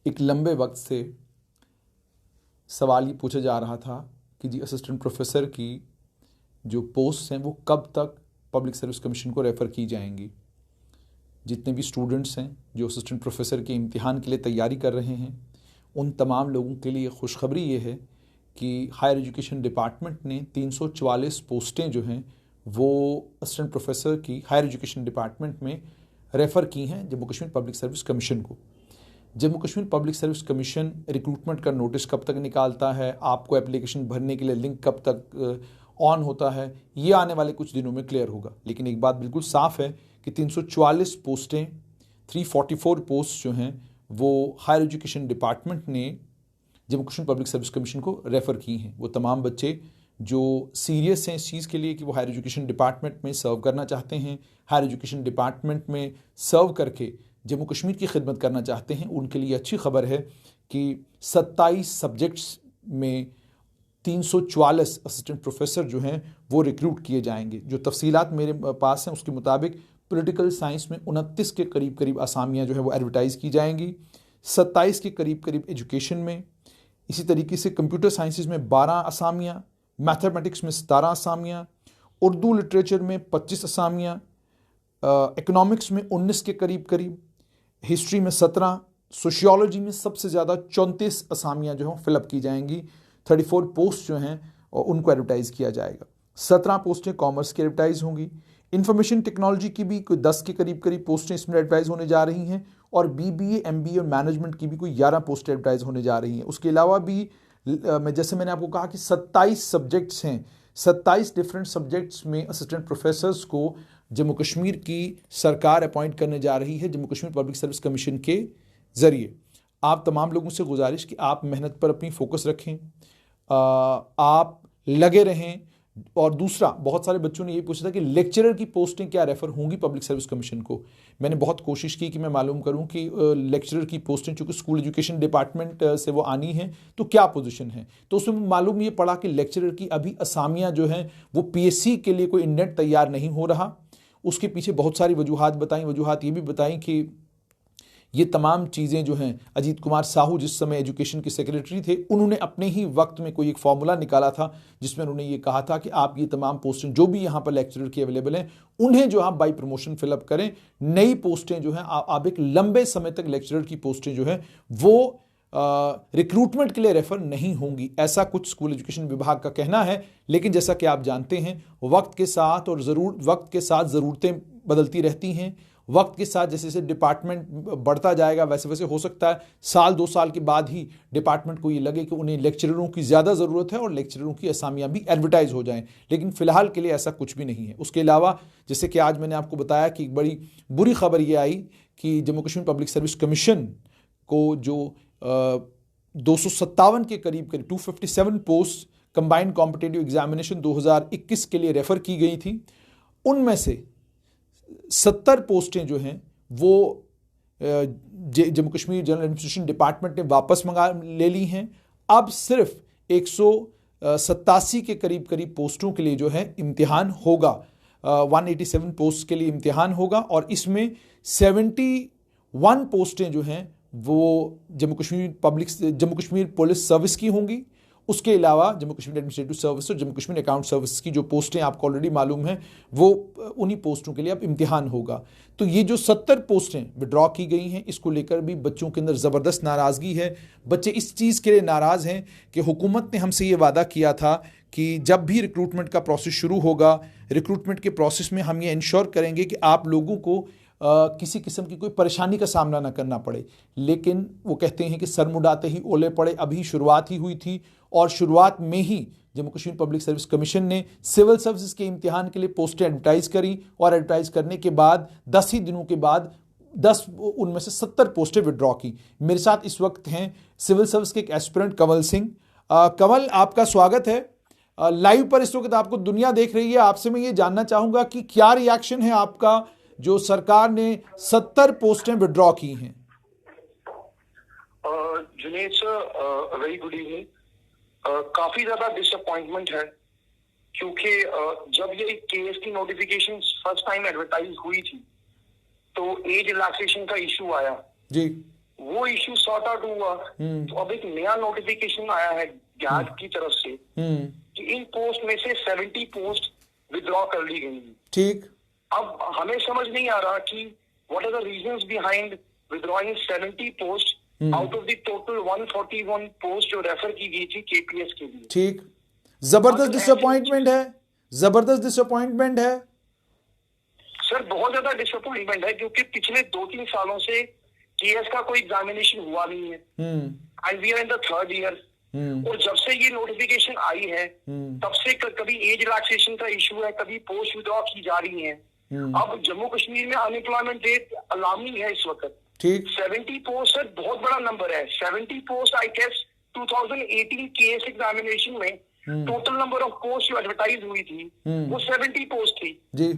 एक लंबे वक्त से सवाल ये पूछा जा रहा था कि जी असिस्टेंट प्रोफेसर की जो पोस्ट हैं वो कब तक पब्लिक सर्विस कमीशन को रेफ़र की जाएंगी। जितने भी स्टूडेंट्स हैं जो असिस्टेंट प्रोफेसर के इम्तिहान के लिए तैयारी कर रहे हैं, उन तमाम लोगों के लिए खुशखबरी ये है कि हायर एजुकेशन डिपार्टमेंट ने 344 पोस्टें जो हैं वो असिस्टेंट प्रोफेसर की हायर एजुकेशन डिपार्टमेंट में रेफ़र की हैं Jammu Kashmir public service commission को। Jammu Kashmir public service commission recruitment का नोटिस कब तक निकालता है, आपको एप्लीकेशन भरने के लिए लिंक कब तक ऑन होता है, ये आने वाले कुछ दिनों में क्लियर होगा। लेकिन एक बात बिल्कुल साफ़ है कि 344 पोस्टें, 344 पोस्ट जो हैं वो हायर एजुकेशन डिपार्टमेंट ने Jammu Kashmir public service commission को रेफ़र की हैं। वो तमाम बच्चे जो सीरियस हैं इस चीज़ के लिए कि वो हायर एजुकेशन डिपार्टमेंट में सर्व करना चाहते हैं, हायर एजुकेशन डिपार्टमेंट में सर्व करके जम्मू कश्मीर की खिदमत करना चाहते हैं, उनके लिए अच्छी खबर है कि 27 सब्जेक्ट्स में 344 असिस्टेंट प्रोफेसर जो हैं वो रिक्रूट किए जाएंगे। जो तफसीलात मेरे पास हैं उसके मुताबिक पॉलिटिकल साइंस में 29 के करीब असामियाँ जो है वो एडवर्टाइज़ की जाएंगी, 27 के करीब एजुकेशन में, इसी तरीके से कंप्यूटर साइंसेज में 12 असामियाँ, मैथमेटिक्स में 17 असामियाँ, उर्दू लिटरेचर में 25 असामियाँ, इकोनॉमिक्स में 19 के करीब, हिस्ट्री में 17, सोशियोलॉजी में सबसे ज़्यादा 34 असामियाँ जो हैं फिलअप की जाएंगी। 34 पोस्ट जो हैं और उनको एडवर्टाइज़ किया जाएगा। 17 पोस्टें कॉमर्स की एडवर्टाइज़ होंगी। इंफॉर्मेशन टेक्नोलॉजी की भी कोई 10 के करीब पोस्टें इसमें एडवर्टाइज़ होने जा रही हैं और BBA MBA और मैनेजमेंट की भी कोई 11 पोस्टें एडवर्टाइज़ होने जा रही हैं। उसके अलावा भी जैसे मैंने आपको कहा कि 27 सब्जेक्ट्स हैं, 27 डिफरेंट सब्जेक्ट्स में असिस्टेंट प्रोफेसर्स को जम्मू कश्मीर की सरकार अपॉइंट करने जा रही है Jammu Kashmir public service commission के ज़रिए। आप तमाम लोगों से गुजारिश कि आप मेहनत पर अपनी फोकस रखें, आप लगे रहें। और दूसरा, बहुत सारे बच्चों ने ये पूछा था कि लेक्चरर की पोस्टें क्या रेफ़र होंगी पब्लिक सर्विस कमीशन को। मैंने बहुत कोशिश की कि मैं मालूम करूं कि लेक्चरर की पोस्टें चूँकि स्कूल एजुकेशन डिपार्टमेंट से वो आनी हैं तो क्या पोजीशन है। तो उसमें मालूम ये पड़ा कि लेक्चरर की अभी असामियाँ जो हैं वो PSC के लिए कोई इंडेंट तैयार नहीं हो रहा। उसके पीछे बहुत सारी वजूहात बताई। वजूहात ये भी बताई कि ये तमाम चीज़ें जो हैं, अजीत कुमार साहू जिस समय एजुकेशन के सेक्रेटरी थे, उन्होंने अपने ही वक्त में कोई एक फार्मूला निकाला था जिसमें उन्होंने ये कहा था कि आप ये तमाम पोस्टें जो भी यहाँ पर लेक्चरर की अवेलेबल हैं उन्हें जो आप बाई प्रमोशन फिलअप करें। नई पोस्टें जो हैं आप एक लंबे समय तक लेक्चरर की पोस्टें जो हैं वो रिक्रूटमेंट के लिए रेफ़र नहीं होंगी, ऐसा कुछ स्कूल एजुकेशन विभाग का कहना है। लेकिन जैसा कि आप जानते हैं वक्त के साथ ज़रूरतें बदलती रहती हैं। वक्त के साथ जैसे जैसे डिपार्टमेंट बढ़ता जाएगा वैसे वैसे हो सकता है 1-2 साल के बाद ही डिपार्टमेंट को ये लगे कि उन्हें लेक्चररों की ज़्यादा ज़रूरत है और लेक्चररों की असामियाँ भी एडवर्टाइज़ हो जाएं। लेकिन फ़िलहाल के लिए ऐसा कुछ भी नहीं है। उसके अलावा जैसे कि आज मैंने आपको बताया कि एक बड़ी बुरी खबर ये आई कि Jammu Kashmir public service commission को जो 257 के करीब 257 पोस्ट कंबाइंड कॉम्पिटिटिव एग्जामिनेशन 2021 के लिए रेफ़र की गई थी, उनमें से 70 पोस्टें जो हैं वो Jammu Kashmir general administration department ने वापस ले ली हैं। अब सिर्फ 187 के करीब पोस्टों के लिए जो है इम्तिहान होगा, 187 पोस्ट के लिए इम्तिहान होगा और इसमें 71 पोस्टें जो हैं वो जम्मू कश्मीर पुलिस सर्विस की होंगी। उसके अलावा जम्मू कश्मीर एडमिनिस्ट्रेटिव सर्विस और जम्मू कश्मीर अकाउंट सर्विस की जो पोस्टें आपको ऑलरेडी मालूम हैं वो उन्हीं पोस्टों के लिए अब इम्तिहान होगा। तो ये जो 70 पोस्टें विड्रॉ की गई हैं इसको लेकर भी बच्चों के अंदर ज़बरदस्त नाराज़गी है। बच्चे इस चीज़ के लिए नाराज़ हैं कि हुकूमत ने हमसे ये वादा किया था कि जब भी रिक्रूटमेंट का प्रोसेस शुरू होगा, रिक्रूटमेंट के प्रोसेस में हम ये इंश्योर करेंगे कि आप लोगों को किसी किस्म की कोई परेशानी का सामना ना करना पड़े। लेकिन वो कहते हैं कि सर मुड़ाते ही ओले पड़े। अभी शुरुआत ही हुई थी और शुरुआत में ही Jammu Kashmir public service commission ने सिविल सर्विसेज के इम्तिहान के लिए पोस्टें एडवर्टाइज़ करी और एडवर्टाइज़ करने के बाद 10 ही दिनों के बाद 10 उनमें से 70 पोस्टें विड्रॉ की। मेरे साथ इस वक्त हैं सिविल सर्विस के एक एस्पिरेंट कंवल सिंह। कंवल, आपका स्वागत है लाइव पर। इस वक्त आपको दुनिया देख रही है। आपसे मैं ये जानना चाहूँगा कि क्या रिएक्शन है आपका जो सरकार ने 70 पोस्टें विड्रॉ की हैं। Junaid sir, very good evening. काफी ज्यादा डिसअपॉइंटमेंट है क्योंकि जब ये केएस की नोटिफिकेशन फर्स्ट टाइम एडवर्टाइज हुई थी तो एज रिलैक्सेशन का इशू आया जी। वो वो इश्यू सॉर्ट आउट हुआ, तो अब एक नया नोटिफिकेशन आया है गैग की तरफ से कि इन पोस्ट में से 70 पोस्ट विड्रॉ कर ली गई। ठीक। अब हमें समझ नहीं आ रहा कि what are the reasons behind withdrawing 70 post out of the total 141 post जो रेफर की गई थी केपीएस के लिए। ठीक। जबरदस्त डिसअपॉइंटमेंट है, जबरदस्त डिसअपॉइंटमेंट है सर, बहुत ज्यादा डिसअपॉइंटमेंट है, क्योंकि पिछले 2-3 सालों से केएस का कोई एग्जामिनेशन हुआ नहीं है and we are in the 3rd year. और जब से ये नोटिफिकेशन आई है तब से कभी एज रिलैक्सेशन का इशू है, कभी पोस्ट विड्रॉ की जा रही है। अब जम्मू कश्मीर में अनएम्प्लॉयमेंट रेट अलार्मिंग है इस वक्त। ठीक। 70 पोस्ट सर बहुत बड़ा नंबर है। 70 post I guess 2018 KS examination में टोटल नंबर ऑफ पोस्ट जो एडवर्टाइज हुई थी वो 70 पोस्ट थी जी,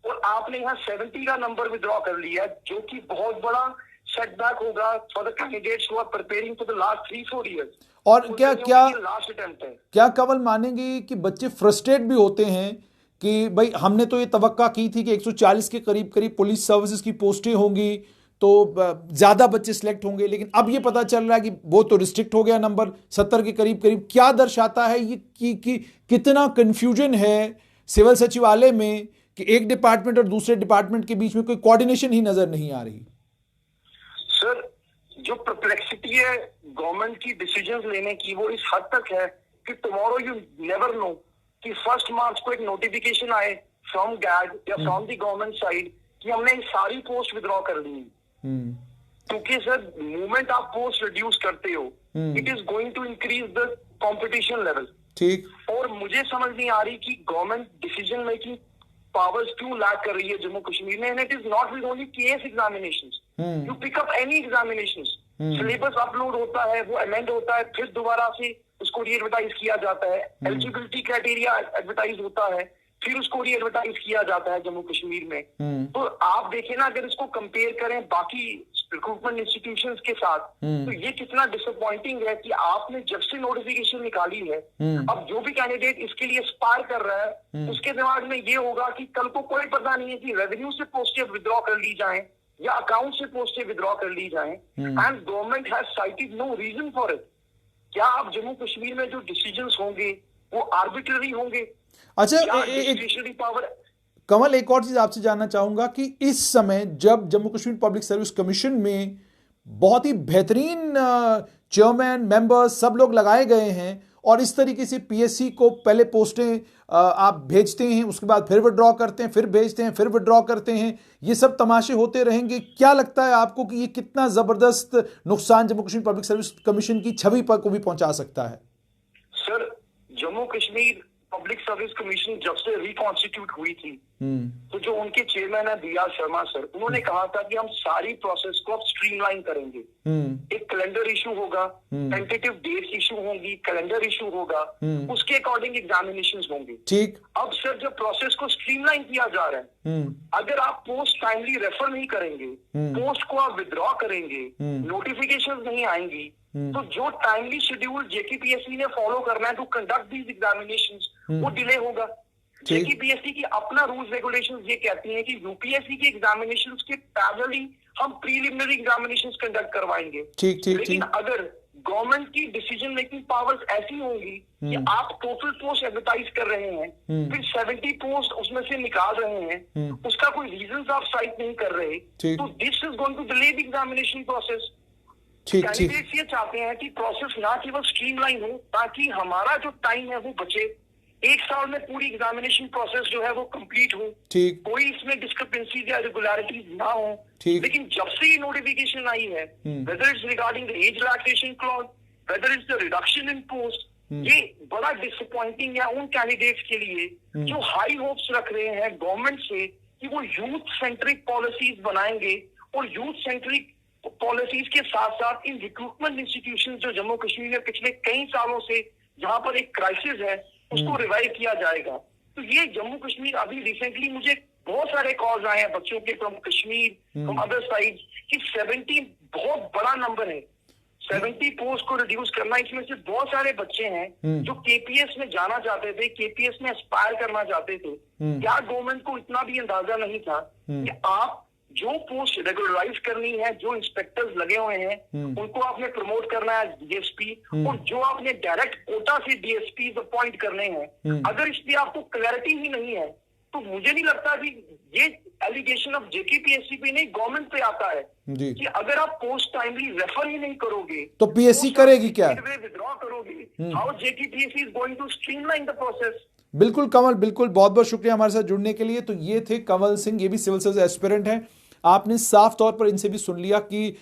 और आपने यहाँ 70 का नंबर विड्रॉ कर लिया, जो कि बहुत बड़ा सेटबैक होगा for the candidates who are preparing for the last 3-4 years. और क्या लास्ट अटेम्प्ट है। क्या कवल मानेंगे कि बच्चे फ्रस्ट्रेट भी होते हैं कि भाई हमने तो ये तवक्का की थी कि 140 के करीब करीब पुलिस सर्विसेज की पोस्टें होंगी तो ज्यादा बच्चे सिलेक्ट होंगे, लेकिन अब ये पता चल रहा है कि वो तो रिस्ट्रिक्ट हो गया नंबर 70 के करीब करीब। क्या दर्शाता है ये कि कितना कंफ्यूजन है सिविल सचिवालय में कि एक डिपार्टमेंट और दूसरे डिपार्टमेंट के बीच में कोई कोऑर्डिनेशन ही नजर नहीं आ रही। सर, जो परप्लेक्सिटी है गवर्नमेंट की डिसीजंस लेने की वो इस हद तक है कि टुमारो यू नेवर नो कि 1 मार्च को एक नोटिफिकेशन आए फ्रॉम गैग या फ्रॉम द गवर्नमेंट साइड कि हमने सारी पोस्ट विड्रॉ कर ली। क्योंकि सर मूवमेंट आप पोस्ट रिड्यूस करते हो it is going to increase the competition level. ठीक। और मुझे समझ नहीं आ रही कि गवर्नमेंट डिसीजन मेकिंग पावर्स क्यों लैक कर रही है जम्मू कश्मीर में। And it is not with only KS examinations, you pick up any examinations, syllabus upload होता है, वो अमेंड होता है, फिर दोबारा से उसको री एडवर्टाइज किया जाता है, एलिजिबिलिटी क्राइटेरिया एडवर्टाइज होता है, फिर उसको री एडवर्टाइज किया जाता है जम्मू कश्मीर में। तो आप देखें ना, अगर इसको कंपेयर करें बाकी रिक्रूटमेंट इंस्टीट्यूशंस के साथ तो ये कितना डिसअपॉइंटिंग है कि आपने जब से नोटिफिकेशन निकाली है अब जो भी कैंडिडेट इसके लिए एस्पायर कर रहा है उसके दिमाग में ये होगा कि कल को कोई पता नहीं है कि रेवेन्यू से पोस्टें विड्रॉ कर ली जाएं या अकाउंट से पोस्टें विड्रॉ कर ली जाएं and government has cited no reason for it. क्या आप जम्मू कश्मीर में जो डिसीजंस होंगे वो आर्बिट्ररी होंगे? अच्छा, पावर कमल, एक और चीज आपसे जानना चाहूंगा कि इस समय जब Jammu Kashmir public service commission में बहुत ही बेहतरीन चेयरमैन मेंबर्स सब लोग लगाए गए हैं और इस तरीके से पीएससी को पहले पोस्टें आप भेजते हैं, उसके बाद फिर विड्रॉ करते हैं, फिर भेजते हैं, फिर विड्रॉ करते हैं, ये सब तमाशे होते रहेंगे, क्या लगता है आपको कि ये कितना जबरदस्त नुकसान Jammu Kashmir public service commission की छवि पर को भी पहुंचा सकता है? Sir, Jammu Kashmir public service commission जब से रिकॉन्स्टिट्यूट हुई थी तो जो उनके चेयरमैन है बीआर शर्मा सर, उन्होंने कहा था कि हम सारी प्रोसेस को अब स्ट्रीमलाइन करेंगे। एक कैलेंडर इशू होगा, टेंटेटिव डेट्स इशू होंगी, कैलेंडर इशू होगा, उसके अकॉर्डिंग एग्जामिनेशंस होंगे। ठीक। अब सर जब प्रोसेस को स्ट्रीमलाइन किया जा रहा है, अगर आप पोस्ट टाइमली रेफर नहीं करेंगे, पोस्ट को आप विड्रॉ करेंगे, नोटिफिकेशन नहीं आएंगी, तो जो टाइमली शेड्यूल जेकेपीएससी ने फॉलो करना है टू कंडक्ट दीज एग्जामिनेशंस वो डिले होगा। जेकेपीएससी की अपना रूल्स रेगुलेशंस ये कहती हैं कि यूपीएससी के एग्जामिनेशंस के पैरेलली हम प्रीलिमिनरी एग्जामिनेशंस कंडक्ट करवाएंगे। लेकिन अगर गवर्नमेंट की डिसीजन मेकिंग पावर्स ऐसी होंगी कि आप टोटल पोस्ट एडवर्टाइज कर रहे हैं फिर 70 पोस्ट उसमें से निकाल रहे हैं, उसका कोई रीजन आप साइट नहीं कर रहे, तो this is going to delay the examination process. Candidates ये चाहते हैं कि प्रोसेस ना केवल स्ट्रीमलाइन हो ताकि हमारा जो टाइम है वो बचे, एक साल में पूरी एग्जामिनेशन प्रोसेस जो है वो कंप्लीट हो, कोई इसमें डिस्क्रिपेंसी या रेगुलरिटीज ना हो। लेकिन जब से ये नोटिफिकेशन आई है, whether it's regarding the age relaxation clause, whether it's the reduction in post, ये बड़ा डिसअपॉइंटिंग है उन कैंडिडेट्स के लिए जो हाई होप्स रख रहे हैं गवर्नमेंट से कि वो यूथ सेंट्रिक पॉलिसीज बनाएंगे और यूथ सेंट्रिक पॉलिसीज के साथ साथ इन रिक्रूटमेंट इंस्टीट्यूशन जो जम्मू कश्मीर में पिछले कई सालों से जहां पर एक क्राइसिस है उसको रिवाइव किया जाएगा। तो ये जम्मू कश्मीर अभी रिसेंटली मुझे बहुत सारे कॉल्स आए हैं बच्चों के from Kashmir, from other side कि 70 बहुत बड़ा नंबर है, 70 पोस्ट को रिड्यूस करना। इसमें से बहुत सारे बच्चे हैं जो केपीएस में जाना चाहते थे, केपीएस में एस्पायर करना चाहते थे। क्या गवर्नमेंट को इतना भी अंदाजा नहीं था कि आप जो पोस्ट रेगुलराइज करनी है, जो इंस्पेक्टर्स लगे हुए हैं उनको आपने प्रमोट करना है डीएसपी, और जो आपने डायरेक्ट कोटा से डीएसपी अपॉइंट करने हैं, अगर इसलिए आपको क्लैरिटी ही नहीं है तो मुझे नहीं लगता कि ये एलिगेशन ऑफ जेकेपीएससी पे नहीं, गवर्नमेंट पे आता है कि अगर आप पोस्ट टाइमली रेफर ही नहीं करोगे तो पीएससी करेगी क्या, विड्रॉ करोगे, how JKPSC is going to streamline the process. बिल्कुल कमल, बिल्कुल, बहुत बहुत शुक्रिया हमारे साथ जुड़ने के लिए। तो ये थे कंवल सिंह, ये भी सिविल सर्विस एस्पिरेंट हैं। आपने साफ तौर पर इनसे भी सुन लिया कि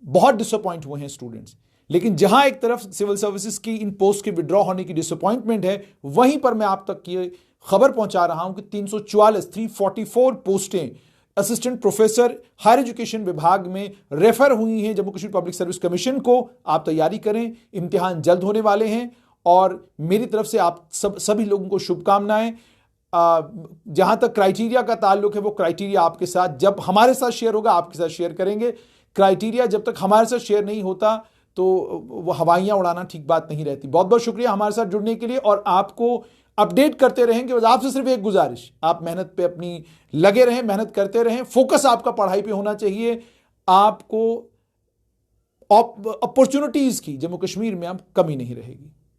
बहुत डिसअपॉइंट हुए हैं स्टूडेंट्स, लेकिन जहां एक तरफ सिविल सर्विसेज की इन पोस्ट के विड्रॉ होने की डिसअपॉइंटमेंट है, वहीं पर मैं आप तक ये खबर पहुंचा रहा हूं कि 344 पोस्टें असिस्टेंट प्रोफेसर हायर एजुकेशन विभाग में रेफर हुई हैं Jammu Kashmir public service commission को। आप तैयारी करें, इम्तिहान जल्द होने वाले हैं और मेरी तरफ से आप सभी लोगों को शुभकामनाएं। जहां तक क्राइटेरिया का ताल्लुक है, वो क्राइटेरिया आपके साथ जब हमारे साथ शेयर होगा आपके साथ शेयर करेंगे। क्राइटेरिया जब तक हमारे साथ शेयर नहीं होता तो वो हवाइयां उड़ाना ठीक बात नहीं रहती। बहुत बहुत शुक्रिया हमारे साथ जुड़ने के लिए, और आपको अपडेट करते रहेंगे। बस आपसे सिर्फ एक गुजारिश, आप मेहनत पे अपनी लगे रहें, मेहनत करते रहें, फोकस आपका पढ़ाई पे होना चाहिए। आपको अपॉर्चुनिटीज की जम्मू कश्मीर में अब कमी नहीं रहेगी।